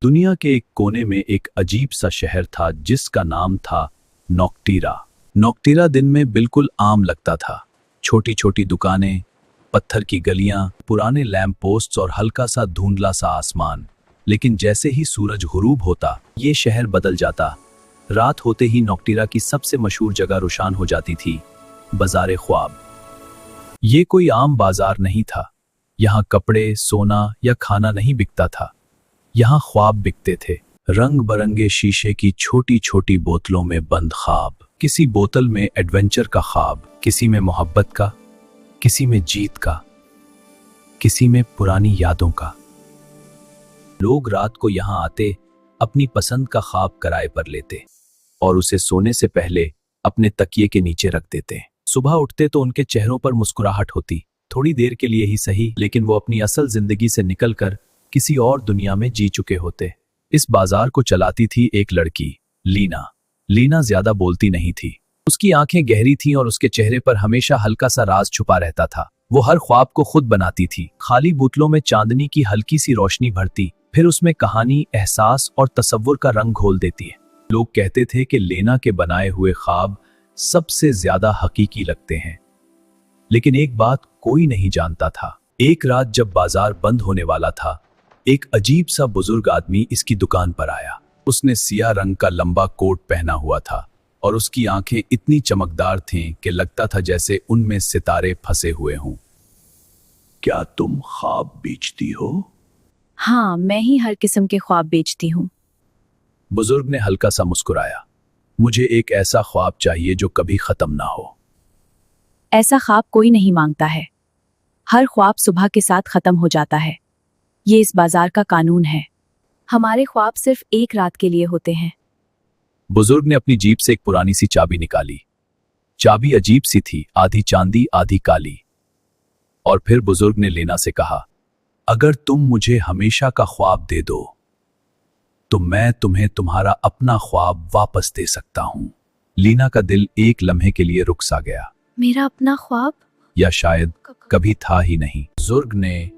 दुनिया के एक कोने में एक अजीब सा शहर था जिसका नाम था नोक्टीरा। नोक्टीरा दिन में बिल्कुल आम लगता था। छोटी छोटी दुकानें, पत्थर की गलियां, पुराने लैंप पोस्ट्स और हल्का सा धुंधला सा आसमान। लेकिन जैसे ही सूरज गुरूब होता, ये शहर बदल जाता। रात होते ही नोक्टीरा की सबसे मशहूर जगह रोशन हो जाती थी, बाजार ख्वाब। ये कोई आम बाजार नहीं था। यहाँ कपड़े, सोना या खाना नहीं बिकता था। यहाँ ख्वाब बिकते थे, रंग बरंगे शीशे की छोटी छोटी बोतलों में बंद ख्वाब। किसी बोतल में एडवेंचर का ख्वाब, किसी में मोहब्बत का, किसी में जीत का, किसी में पुरानी यादों का। लोग रात को यहाँ आते, अपनी पसंद का ख्वाब किराए पर लेते और उसे सोने से पहले अपने तकिए के नीचे रख देते। सुबह उठते तो उनके चेहरों पर मुस्कुराहट होती, थोड़ी देर के लिए ही सही, लेकिन वो अपनी असल जिंदगी से निकलकर किसी और दुनिया में जी चुके होते। इस बाजार को चलाती थी एक लड़की, लीना। लीना ज्यादा बोलती नहीं थी। उसकी आंखें गहरी थीं और उसके चेहरे पर हमेशा हल्का सा राज छुपा रहता था। वो हर ख्वाब को खुद बनाती थी। खाली बोतलों में चांदनी की हल्की सी रोशनी भरती, फिर उसमें कहानी, एहसास और तसव्वुर का रंग घोल देती है। लोग कहते थे कि लीना के बनाए हुए ख्वाब सबसे ज्यादा हकीकी लगते हैं। लेकिन एक बात कोई नहीं जानता था। एक रात जब बाजार बंद होने वाला था, एक अजीब सा बुजुर्ग आदमी इसकी दुकान पर आया। उसने सिया रंग का लंबा कोट पहना हुआ था और उसकी आंखें इतनी चमकदार थीं कि लगता था जैसे उनमें सितारे फंसे हुए हों। क्या तुम ख्वाब बेचती हो? हाँ, मैं ही हर किस्म के ख्वाब बेचती हूँ। बुजुर्ग ने हल्का सा मुस्कुराया। मुझे एक ऐसा ख्वाब चाहिए जो कभी खत्म ना हो। ऐसा ख्वाब कोई नहीं मांगता है। हर ख्वाब सुबह के साथ खत्म हो जाता है। ये इस बाजार का कानून है। हमारे ख्वाब सिर्फ एक रात के लिए होते हैं। बुजुर्ग ने अपनी जेब से एक पुरानी सी चाबी निकाली। चाबी अजीब सी थी, आधी चांदी आधी काली। और फिर बुजुर्ग ने लीना से कहा, अगर तुम मुझे हमेशा का ख्वाब दे दो तो मैं तुम्हें तुम्हारा अपना ख्वाब वापस दे सकता हूं। लीना का दिल एक लम्हे के लिए रुक सा गया। मेरा अपना ख्वाब? या शायद कभी था ही नहीं। बुजुर्ग ने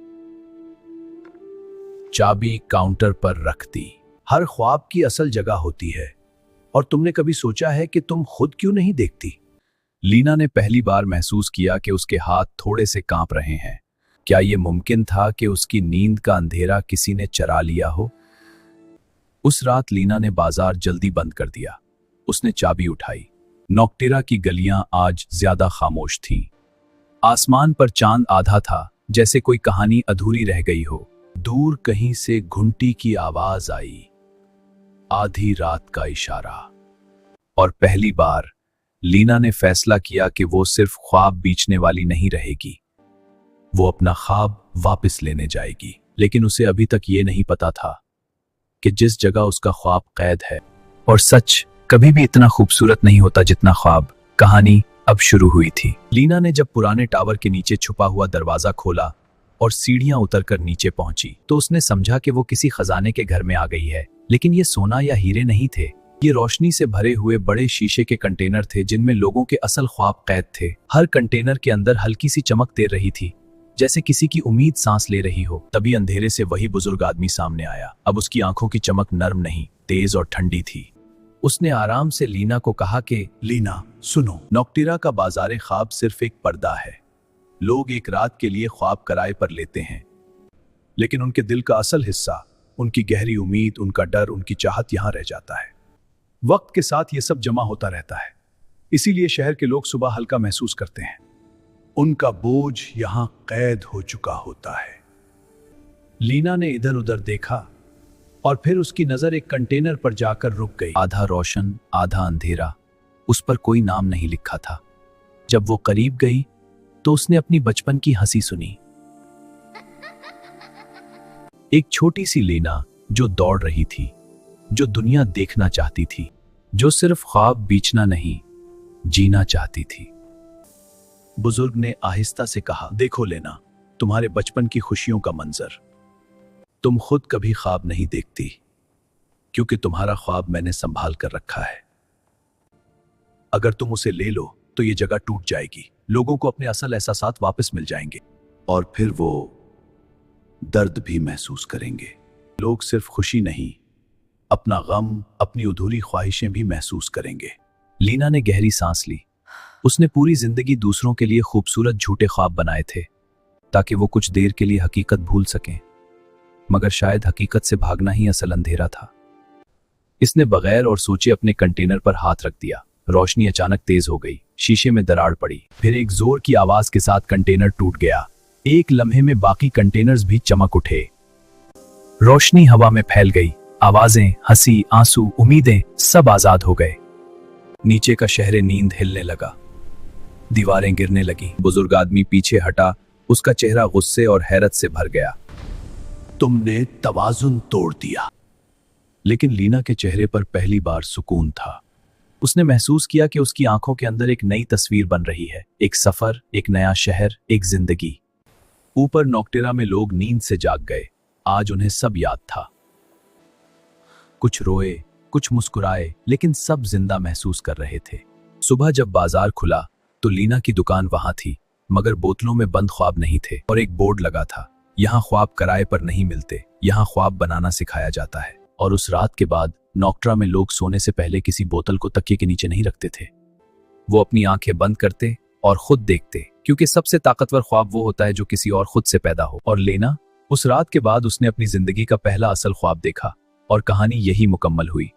चाबी काउंटर पर रख दी। हर ख्वाब की असल जगह होती है, और तुमने कभी सोचा है कि तुम खुद क्यों नहीं देखती? लीना ने पहली बार महसूस किया कि उसके हाथ थोड़े से कांप रहे हैं। क्या यह मुमकिन था कि उसकी नींद का अंधेरा किसी ने चरा लिया हो? उस रात लीना ने बाजार जल्दी बंद कर दिया। उसने चाबी उठाई। नोक्टीरा की गलियां आज ज्यादा खामोश थीं। आसमान पर चांद आधा था, जैसे कोई कहानी अधूरी रह गई हो। दूर कहीं से घंटी की आवाज आई, आधी रात का इशारा। और पहली बार लीना ने फैसला किया कि वो सिर्फ ख्वाब बेचने वाली नहीं रहेगी, वो अपना ख्वाब वापस लेने जाएगी। लेकिन उसे अभी तक ये नहीं पता था कि जिस जगह उसका ख्वाब कैद है, और सच कभी भी इतना खूबसूरत नहीं होता जितना ख्वाब। कहानी अब शुरू हुई थी। लीना ने जब पुराने टावर के नीचे छुपा हुआ दरवाजा खोला और सीढ़ियां उतरकर नीचे पहुंची, तो उसने समझा कि वो किसी खजाने के घर में आ गई है। लेकिन ये सोना या हीरे नहीं थे। ये रोशनी से भरे हुए बड़े शीशे के कंटेनर थे जिनमें लोगों के असल ख्वाब कैद थे। हर कंटेनर के अंदर हल्की सी चमक दे रही थी, जैसे किसी की उम्मीद सांस ले रही हो। तभी अंधेरे से वही बुजुर्ग आदमी सामने आया। अब उसकी आंखों की चमक नर्म नहीं, तेज और ठंडी थी। उसने आराम से लीना को कहा कि लीना सुनो, नोक्टीरा का बाजार ख्वाब सिर्फ एक पर्दा है। लोग एक रात के लिए ख्वाब किराए पर लेते हैं, लेकिन उनके दिल का असल हिस्सा, उनकी गहरी उम्मीद, उनका डर, उनकी चाहत यहां रह जाता है। वक्त के साथ ये सब जमा होता रहता है। इसीलिए शहर के लोग सुबह हल्का महसूस करते हैं। उनका बोझ यहां कैद हो चुका होता है। लीना ने इधर उधर देखा और फिर उसकी नजर एक कंटेनर पर जाकर रुक गई। आधा रोशन आधा अंधेरा, उस पर कोई नाम नहीं लिखा था। जब वो करीब गई तो उसने अपनी बचपन की हंसी सुनी। एक छोटी सी लीना जो दौड़ रही थी, जो दुनिया देखना चाहती थी, जो सिर्फ ख्वाब बेचना नहीं, जीना चाहती थी। बुजुर्ग ने आहिस्ता से कहा, देखो लेना, तुम्हारे बचपन की खुशियों का मंजर। तुम खुद कभी ख्वाब नहीं देखती, क्योंकि तुम्हारा ख्वाब मैंने संभाल कर रखा है। अगर तुम उसे ले लो तो ये जगह टूट जाएगी, लोगों को अपने असल एहसासात वापस मिल जाएंगे, और फिर वो दर्द भी महसूस करेंगे। लोग सिर्फ खुशी नहीं, अपना गम, अपनी अधूरी ख्वाहिशें भी महसूस करेंगे। लीना ने गहरी सांस ली। उसने पूरी जिंदगी दूसरों के लिए खूबसूरत झूठे ख्वाब बनाए थे ताकि वो कुछ देर के लिए हकीकत भूल सकें, मगर शायद हकीकत से भागना ही असल अंधेरा था। इसने बगैर और सोचे अपने कंटेनर पर हाथ रख दिया। रोशनी अचानक तेज हो गई, शीशे में दरार पड़ी, फिर एक जोर की आवाज के साथ कंटेनर टूट गया। एक लम्हे में बाकी कंटेनर्स भी चमक उठे। रोशनी हवा में फैल गई, आवाजें, हंसी, आंसू, उम्मीदें सब आजाद हो गए। नीचे का शहर नींद हिलने लगा, दीवारें गिरने लगी। बुजुर्ग आदमी पीछे हटा, उसका चेहरा गुस्से और हैरत से भर गया। तुमने तवाजुन तोड़ दिया। लेकिन लीना के चेहरे पर पहली बार सुकून था। उसने महसूस किया कि उसकी आंखों के अंदर एक नई तस्वीर बन रही है, एक सफर, एक नया शहर, एक जिंदगी। ऊपर नोक्टेरा में लोग नींद से जाग गए। आज उन्हें सब याद था। कुछ रोए, कुछ मुस्कुराए, लेकिन सब जिंदा महसूस कर रहे थे। सुबह जब बाजार खुला तो लीना की दुकान वहां थी, मगर बोतलों में बंद ख्वाब नहीं थे और एक बोर्ड लगा था, यहाँ ख्वाब किराए पर नहीं मिलते, यहाँ ख्वाब बनाना सिखाया जाता है। और उस रात के बाद नोक्टेरा में लोग सोने से पहले किसी बोतल को तकिए के नीचे नहीं रखते थे। वो अपनी आंखें बंद करते और खुद देखते, क्योंकि सबसे ताकतवर ख्वाब वो होता है जो किसी और खुद से पैदा हो। और लेना, उस रात के बाद उसने अपनी जिंदगी का पहला असल ख्वाब देखा और कहानी यही मुकम्मल हुई।